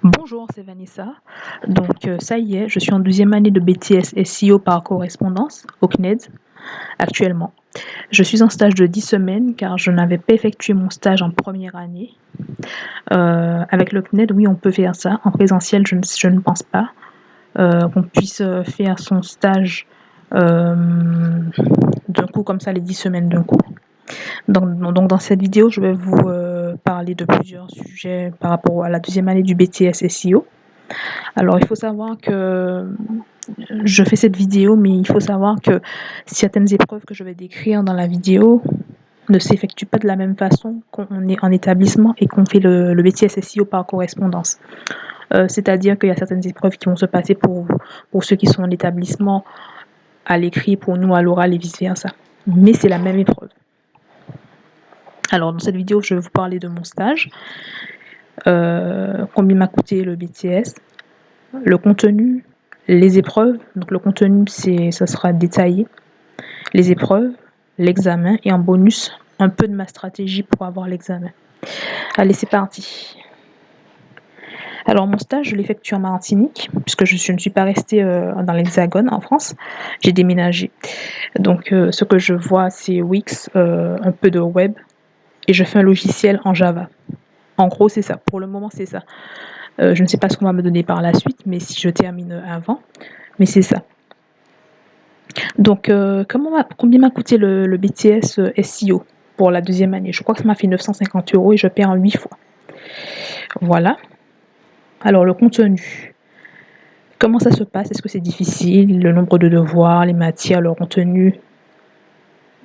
Bonjour, c'est Vanessa. Donc, ça y est, je suis en deuxième année de BTS SEO par correspondance au CNED actuellement. Je suis en stage de 10 semaines car je n'avais pas effectué mon stage en première année. Avec le CNED, oui, on peut faire ça. En présentiel, je ne pense pas qu'on puisse faire son stage d'un coup, comme ça, les 10 semaines d'un coup. Donc, dans cette vidéo, je vais vous parler de plusieurs sujets par rapport à la deuxième année du BTS SEO. Alors, il faut savoir que je fais cette vidéo, mais il faut savoir que certaines épreuves que je vais décrire dans la vidéo ne s'effectuent pas de la même façon qu'on est en établissement et qu'on fait le BTS SEO par correspondance. C'est-à-dire qu'il y a certaines épreuves qui vont se passer pour ceux qui sont en établissement à l'écrit, pour nous à l'oral et vice-versa. Mais c'est la même épreuve. Alors, dans cette vidéo, je vais vous parler de mon stage, combien m'a coûté le BTS, le contenu, les épreuves. Donc le contenu, ça sera détaillé. Les épreuves, l'examen et en bonus, un peu de ma stratégie pour avoir l'examen. Allez, c'est parti. Alors mon stage, je l'effectue en Martinique, puisque je ne suis pas restée dans l'Hexagone, en France. J'ai déménagé. Donc ce que je vois, c'est Wix, un peu de web, et je fais un logiciel en Java. En gros, c'est ça. Pour le moment, c'est ça. Je ne sais pas ce qu'on va me donner par la suite, mais si je termine avant, mais c'est ça. Donc, combien m'a coûté le BTS SEO pour la deuxième année? Je crois que ça m'a fait 950 € et je paie en 8 fois. Voilà. Alors, le contenu. Comment ça se passe? Est-ce que c'est difficile? Le nombre de devoirs, les matières, leur contenu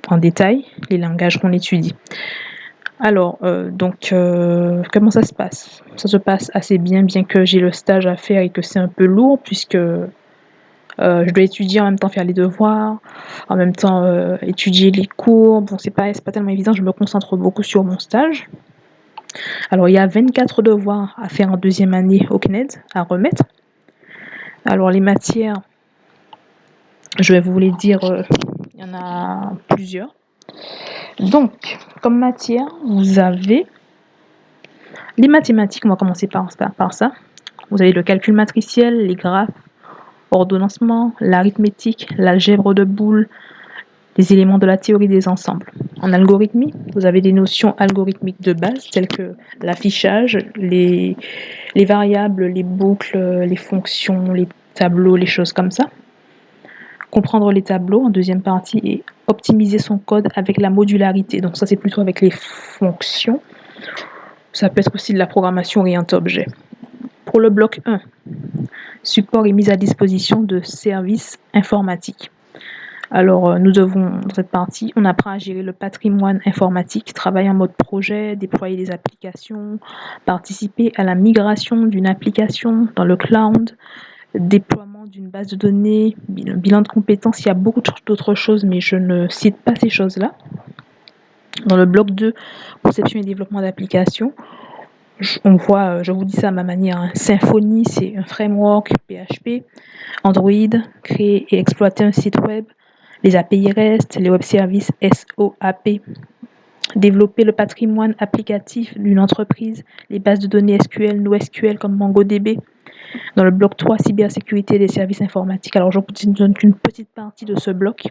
en détail, les langages qu'on étudie. Alors, comment ça se passe? Ça se passe assez bien que j'ai le stage à faire et que c'est un peu lourd puisque je dois étudier en même temps faire les devoirs, en même temps étudier les cours. Bon, c'est pas tellement évident, je me concentre beaucoup sur mon stage. Alors, il y a 24 devoirs à faire en deuxième année au CNED, à remettre. Alors, les matières, je vais vous les dire, il y en a plusieurs. Donc, comme matière, vous avez les mathématiques, on va commencer par ça. Vous avez le calcul matriciel, les graphes, ordonnancement, l'arithmétique, l'algèbre de Boole, les éléments de la théorie des ensembles. En algorithmie, vous avez des notions algorithmiques de base telles que l'affichage, les variables, les boucles, les fonctions, les tableaux, les choses comme ça. Comprendre les tableaux en deuxième partie et optimiser son code avec la modularité. Donc ça, c'est plutôt avec les fonctions. Ça peut être aussi de la programmation orientée-objet. Pour le bloc 1, support et mise à disposition de services informatiques. Alors, nous devons, dans cette partie, on apprend à gérer le patrimoine informatique, travailler en mode projet, déployer des applications, participer à la migration d'une application dans le cloud, déploiement d'une base de données, bilan de compétences. Il y a beaucoup d'autres choses, mais je ne cite pas ces choses-là. Dans le bloc 2, conception et développement d'applications, on voit, je vous dis ça à ma manière, hein. Symfony, c'est un framework PHP. Android, créer et exploiter un site web. Les API REST, les web services SOAP, développer le patrimoine applicatif d'une entreprise, les bases de données SQL, NoSQL comme MongoDB. Dans le bloc 3, cybersécurité des services informatiques. Alors, je vous donne qu'une petite partie de ce bloc.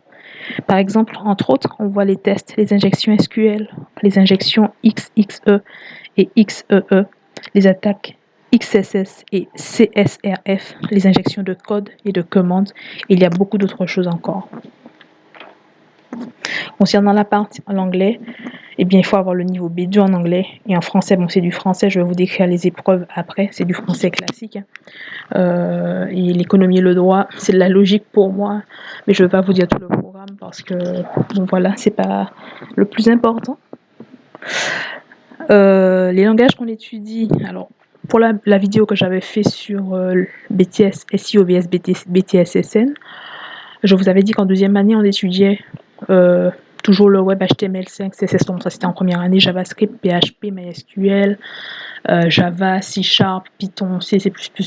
Par exemple, entre autres, on voit les tests, les injections SQL, les injections XXE et XEE, les attaques XSS et CSRF, les injections de code et de commandes. Il y a beaucoup d'autres choses encore. Concernant la partie en anglais, eh bien, il faut avoir le niveau B2 en anglais. Et en français, bon, c'est du français, je vais vous décrire les épreuves après, c'est du français classique. Et l'économie et le droit, c'est de la logique pour moi, mais je ne vais pas vous dire tout le programme parce que, bon, voilà, c'est pas le plus important. Les langages qu'on étudie, alors, pour la vidéo que j'avais fait sur BTS SEO vs BTS SN, je vous avais dit qu'en deuxième année, on étudiait toujours le web HTML5, CSS, donc ça c'était en première année, JavaScript, PHP, MySQL, Java, C#, Python, C++,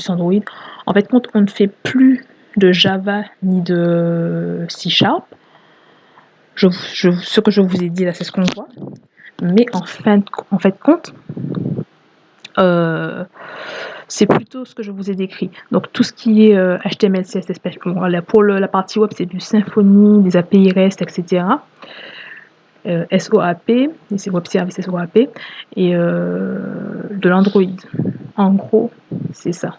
Android. En fait, quand on ne fait plus de Java ni de C#, ce que je vous ai dit là, c'est ce qu'on voit. Mais en fait compte, c'est plutôt ce que je vous ai décrit. Donc tout ce qui est HTML, CSS, voilà, pour la partie web, c'est du Symfony, des API REST, etc. SOAP, c'est Web Service SOAP, et de l'Android. En gros, c'est ça.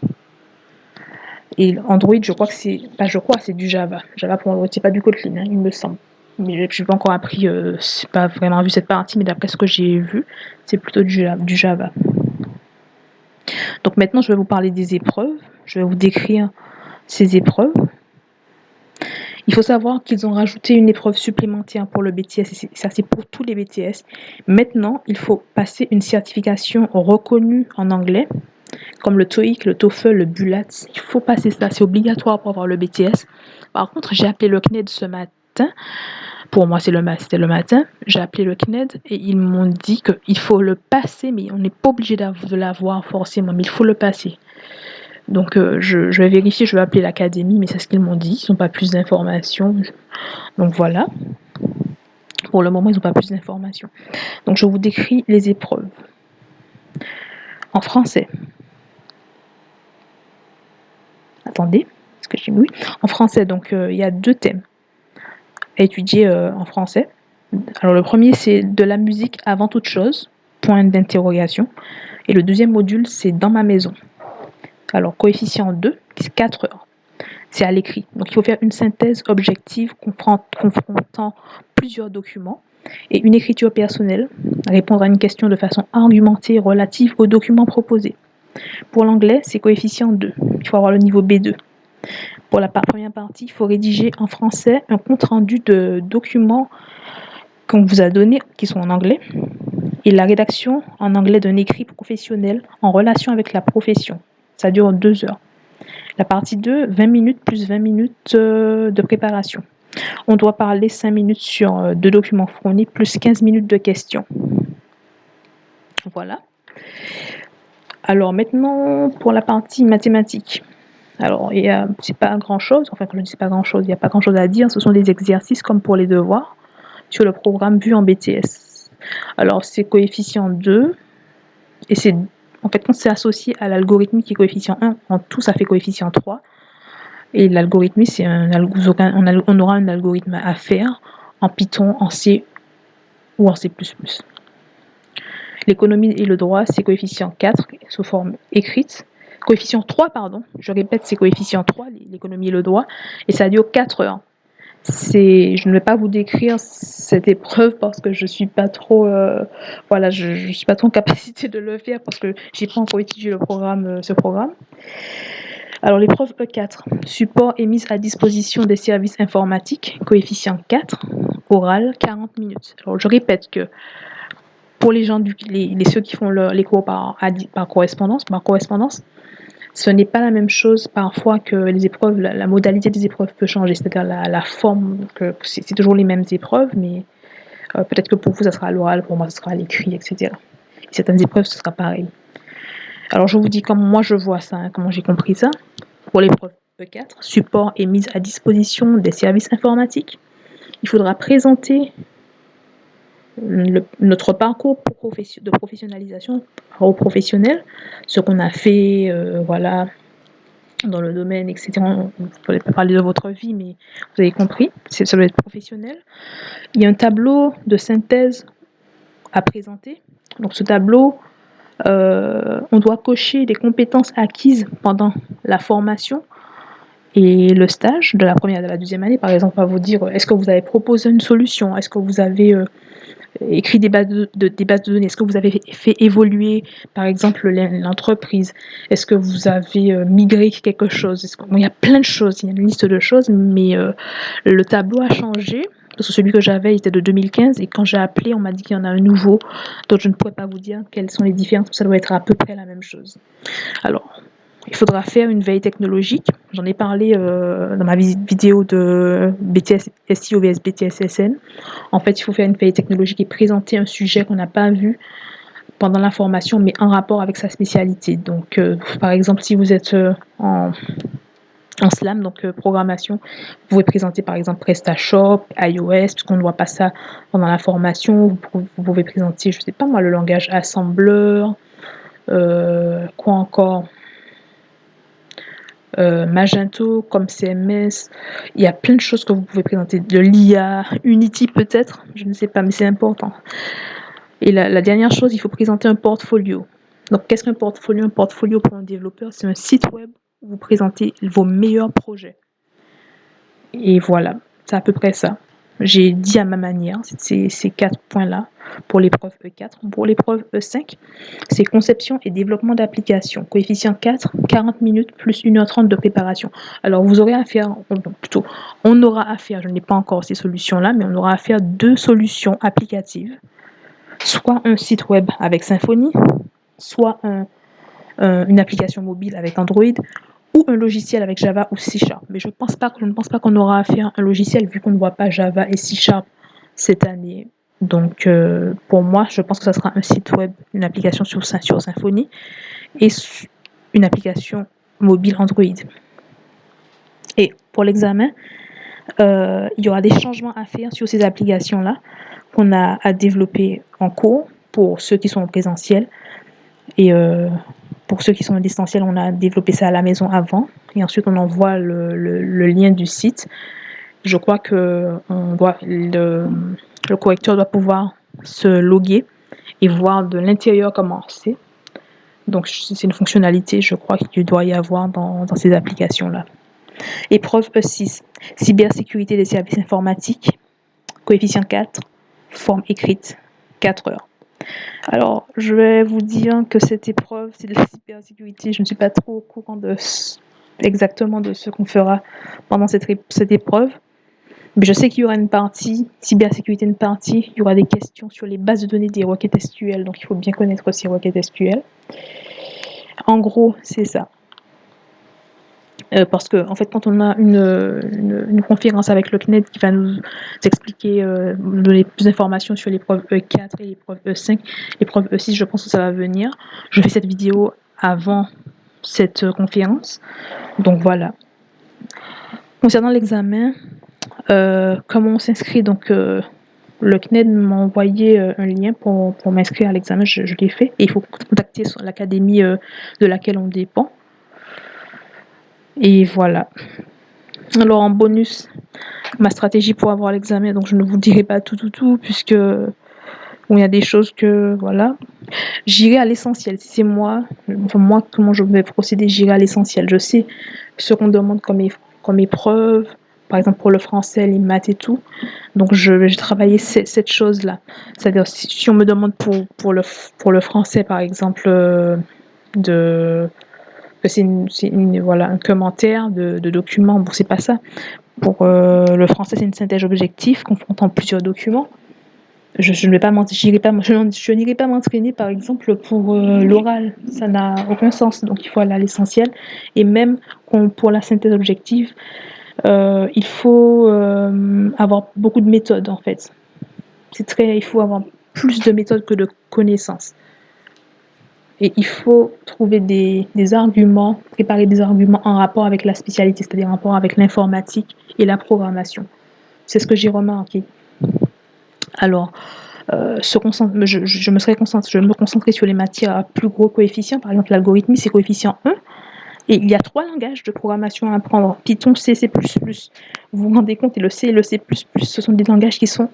Et Android, je crois que c'est, pas je crois, c'est du Java. Java pour Android, c'est pas du Kotlin, hein, il me semble. Mais je n'ai pas encore appris, c'est pas vraiment vu cette partie, mais d'après ce que j'ai vu, c'est plutôt du Java. Donc maintenant, je vais vous parler des épreuves. Je vais vous décrire ces épreuves. Il faut savoir qu'ils ont rajouté une épreuve supplémentaire pour le BTS, et ça c'est pour tous les BTS. Maintenant, il faut passer une certification reconnue en anglais, comme le TOEIC, le TOEFL, le BULAT. Il faut passer ça, c'est obligatoire pour avoir le BTS. Par contre, j'ai appelé le CNED ce matin. Pour moi, c'était le matin. J'ai appelé le CNED et ils m'ont dit qu'il faut le passer, mais on n'est pas obligé de l'avoir forcément, mais il faut le passer. Donc je vais vérifier, je vais appeler l'académie, mais c'est ce qu'ils m'ont dit. Ils n'ont pas plus d'informations. Donc voilà. Pour le moment, ils n'ont pas plus d'informations. Donc je vous décris les épreuves. En français. Attendez, est-ce que j'ai mis? Oui. En français, donc il y a 2 thèmes à étudier en français. Alors le premier, c'est de la musique avant toute chose, point d'interrogation. Et le deuxième module, c'est dans ma maison. Alors coefficient 2, c'est 4 heures. C'est à l'écrit. Donc il faut faire une synthèse objective confrontant plusieurs documents et une écriture personnelle, répondre à une question de façon argumentée relative aux documents proposés. Pour l'anglais, c'est coefficient 2. Il faut avoir le niveau B2. Pour la première partie, il faut rédiger en français un compte-rendu de documents qu'on vous a donnés, qui sont en anglais, et la rédaction en anglais d'un écrit professionnel en relation avec la profession. Ça dure 2 heures. La partie 2, 20 minutes plus 20 minutes de préparation. On doit parler 5 minutes sur 2 documents fournis plus 15 minutes de questions. Voilà. Alors maintenant, pour la partie mathématiques. Alors, c'est pas grand-chose. Enfin, quand je dis pas grand-chose, il n'y a pas grand-chose à dire. Ce sont des exercices comme pour les devoirs sur le programme vu en BTS. Alors, c'est coefficient 2. Et c'est, en fait, quand c'est associé à l'algorithmique qui est coefficient 1, en tout, ça fait coefficient 3. Et l'algorithmique, c'est on aura un algorithme à faire en Python, en C ou en C++. L'économie et le droit, c'est coefficient 4 sous forme écrite. Coefficient 3, pardon. Je répète, c'est coefficient 3, l'économie et le droit. Et ça dure 4 heures. Je ne vais pas vous décrire cette épreuve parce que je suis pas trop, voilà, je suis pas trop en capacité de le faire parce que j'ai pas encore étudié ce programme. Alors l'épreuve E4, support et mise à disposition des services informatiques, coefficient 4, oral 40 minutes. Alors je répète que pour les gens, ceux qui font les cours par correspondance, ce n'est pas la même chose parfois que les épreuves, la modalité des épreuves peut changer, c'est-à-dire la forme, c'est toujours les mêmes épreuves, mais peut-être que pour vous ça sera à l'oral, pour moi ça sera à l'écrit, etc. Et certaines épreuves ce sera pareil. Alors je vous dis comment moi je vois ça, hein, comment j'ai compris ça. Pour l'épreuve E4, support et mise à disposition des services informatiques, il faudra présenter notre parcours de professionnalisation aux professionnels, ce qu'on a fait, voilà, dans le domaine, etc. Vous ne pouvez pas parler de votre vie, mais vous avez compris, ça doit être professionnel. Il y a un tableau de synthèse à présenter. Donc ce tableau, on doit cocher les compétences acquises pendant la formation et le stage de la première et de la deuxième année. Par exemple, on va vous dire, est-ce que vous avez proposé une solution? Est-ce que vous avez écrit des bases de données? Est-ce que vous avez fait évoluer, par exemple, l'entreprise? Est-ce que vous avez migré quelque chose? Il y a plein de choses, il y a une liste de choses, mais le tableau a changé. Parce que celui que j'avais était de 2015 et quand j'ai appelé, on m'a dit qu'il y en a un nouveau, donc je ne pourrais pas vous dire quelles sont les différences, ça doit être à peu près la même chose. Alors, il faudra faire une veille technologique. J'en ai parlé dans ma vidéo de BTS SEO vs BTS SN. En fait, il faut faire une veille technologique et présenter un sujet qu'on n'a pas vu pendant la formation, mais en rapport avec sa spécialité. Donc, par exemple, si vous êtes en SLAM, donc programmation, vous pouvez présenter par exemple PrestaShop, iOS, puisqu'on ne voit pas ça pendant la formation. Vous pouvez présenter, je ne sais pas moi, le langage assembleur, quoi encore, Magento comme CMS. Il y a plein de choses que vous pouvez présenter. De l'IA, Unity peut-être, je ne sais pas, mais c'est important. Et la dernière chose, il faut présenter un portfolio. Donc, qu'est-ce qu'un portfolio? Un portfolio pour un développeur, c'est un site web où vous présentez vos meilleurs projets. Et voilà, c'est à peu près ça. J'ai dit à ma manière, ces 4 points-là pour l'épreuve E4. Pour l'épreuve E5, c'est conception et développement d'applications. Coefficient 4, 40 minutes plus 1h30 de préparation. Alors, vous aurez à faire, plutôt, on aura à faire, je n'ai pas encore ces solutions-là, mais on aura à faire 2 solutions applicatives. Soit un site web avec Symfony, soit une application mobile avec Android, ou un logiciel avec Java ou C#. Mais je ne pense pas qu'on aura à faire un logiciel vu qu'on ne voit pas Java et C# cette année. Donc, pour moi, je pense que ça sera un site web, une application sur Symfony et une application mobile Android. Et pour l'examen, il y aura des changements à faire sur ces applications-là qu'on a à développer en cours pour ceux qui sont en présentiel. Et pour ceux qui sont en distanciel, on a développé ça à la maison avant. Et ensuite, on envoie le lien du site. Je crois que le correcteur doit pouvoir se loguer et voir de l'intérieur comment c'est. Donc, c'est une fonctionnalité, je crois, qu'il doit y avoir dans ces applications-là. Épreuve E6, cybersécurité des services informatiques, coefficient 4, forme écrite, 4 heures. Alors, je vais vous dire que cette épreuve, c'est de la cybersécurité. Je ne suis pas trop au courant exactement de ce qu'on fera pendant cette épreuve. Mais je sais qu'il y aura une partie, cybersécurité une partie, il y aura des questions sur les bases de données des requêtes SQL. Donc, il faut bien connaître ces requêtes SQL. En gros, c'est ça. Parce que, en fait, quand on a une conférence avec le CNED qui va nous expliquer, nous donner plus d'informations sur l'épreuve E4 et l'épreuve E5, l'épreuve E6, je pense que ça va venir. Je fais cette vidéo avant cette conférence. Donc voilà. Concernant l'examen, comment on s'inscrit? Donc, le CNED m'a envoyé un lien pour m'inscrire à l'examen. Je l'ai fait. Et il faut contacter l'académie de laquelle on dépend. Et voilà. Alors en bonus, ma stratégie pour avoir l'examen, donc je ne vous dirai pas tout, puisque il y a des choses que, voilà. J'irai à l'essentiel. Si c'est moi, comment je vais procéder, j'irai à l'essentiel. Je sais ce qu'on demande comme épreuve, par exemple pour le français, les maths et tout. Donc je vais travailler cette chose-là. C'est-à-dire, si on me demande pour le français, par exemple, voilà, un commentaire de document. Bon, c'est pas ça. Pour le français, c'est une synthèse objective confrontant plusieurs documents. Je n'irai pas m'entraîner, par exemple, pour l'oral. Ça n'a aucun sens. Donc, il faut aller à l'essentiel. Et même pour la synthèse objective, il faut avoir beaucoup de méthodes, en fait. Il faut avoir plus de méthodes que de connaissances. Et il faut trouver des arguments, préparer des arguments en rapport avec la spécialité, c'est-à-dire en rapport avec l'informatique et la programmation. C'est ce que j'ai remarqué. Alors, je me concentrer sur les matières à plus gros coefficients. Par exemple, l'algorithmie, c'est coefficient 1. Et il y a 3 langages de programmation à apprendre. Python, C, C++. Vous vous rendez compte, et le C et le C++, ce sont des langages qui sont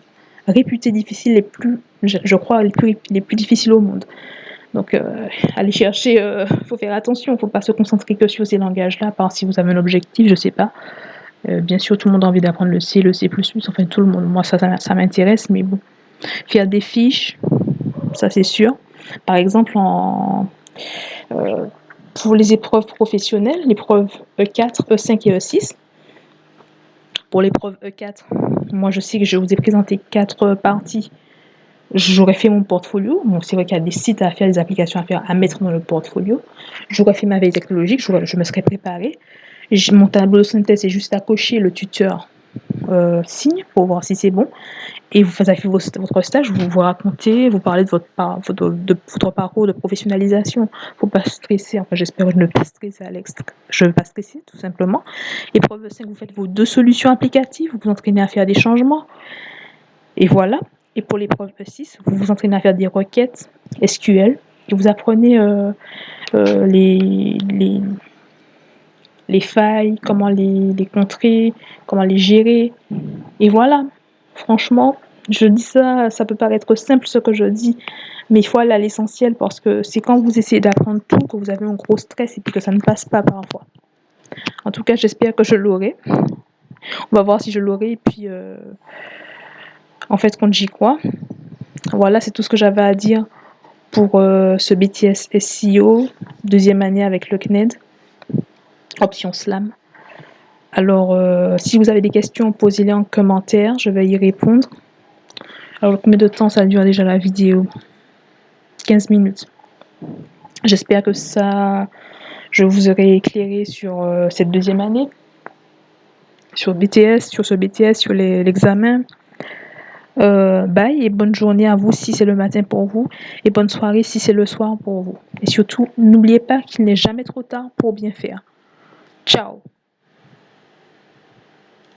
réputés difficiles, je crois, les plus difficiles au monde. Donc, aller chercher, faut faire attention, faut pas se concentrer que sur ces langages-là, à part si vous avez un objectif, je sais pas. Bien sûr, tout le monde a envie d'apprendre le C, le C++, enfin tout le monde. Moi, ça m'intéresse, mais bon. Faire des fiches, ça c'est sûr. Par exemple, pour les épreuves professionnelles, l'épreuve E4, E5 et E6. Pour l'épreuve E4, moi je sais que je vous ai présenté 4 parties. J'aurais fait mon portfolio. Donc, c'est vrai qu'il y a des sites à faire, des applications à faire, à mettre dans le portfolio. J'aurais fait ma veille technologique, je me serais préparée. Mon tableau de synthèse est juste à cocher, le tuteur signe pour voir si c'est bon. Et vous avez fait votre stage, vous racontez, vous parlez de votre parcours de professionnalisation. Faut pas stresser, enfin j'espère que je ne vais pas stresser à l'extrême. Je ne vais pas stresser, tout simplement. Épreuve 5, vous faites vos 2 solutions applicatives, vous vous entraînez à faire des changements. Et voilà. Et pour l'épreuve E6, vous vous entraînez à faire des requêtes SQL et vous apprenez les les failles, comment les contrer, comment les gérer. Et voilà, franchement, je dis ça, ça peut paraître simple ce que je dis, mais il faut aller à l'essentiel parce que c'est quand vous essayez d'apprendre tout que vous avez un gros stress et puis que ça ne passe pas parfois. En tout cas, j'espère que je l'aurai. On va voir si je l'aurai et puis en fait, quand j'y crois. Voilà, c'est tout ce que j'avais à dire pour ce BTS SEO, deuxième année avec le CNED, option SLAM. Alors, si vous avez des questions, posez-les en commentaire, je vais y répondre. Alors, combien de temps ça dure déjà la vidéo? 15 minutes. J'espère que je vous aurai éclairé sur cette deuxième année, sur ce BTS, sur l'examen. Bye et bonne journée à vous si c'est le matin pour vous et bonne soirée si c'est le soir pour vous. Et surtout, n'oubliez pas qu'il n'est jamais trop tard pour bien faire. Ciao!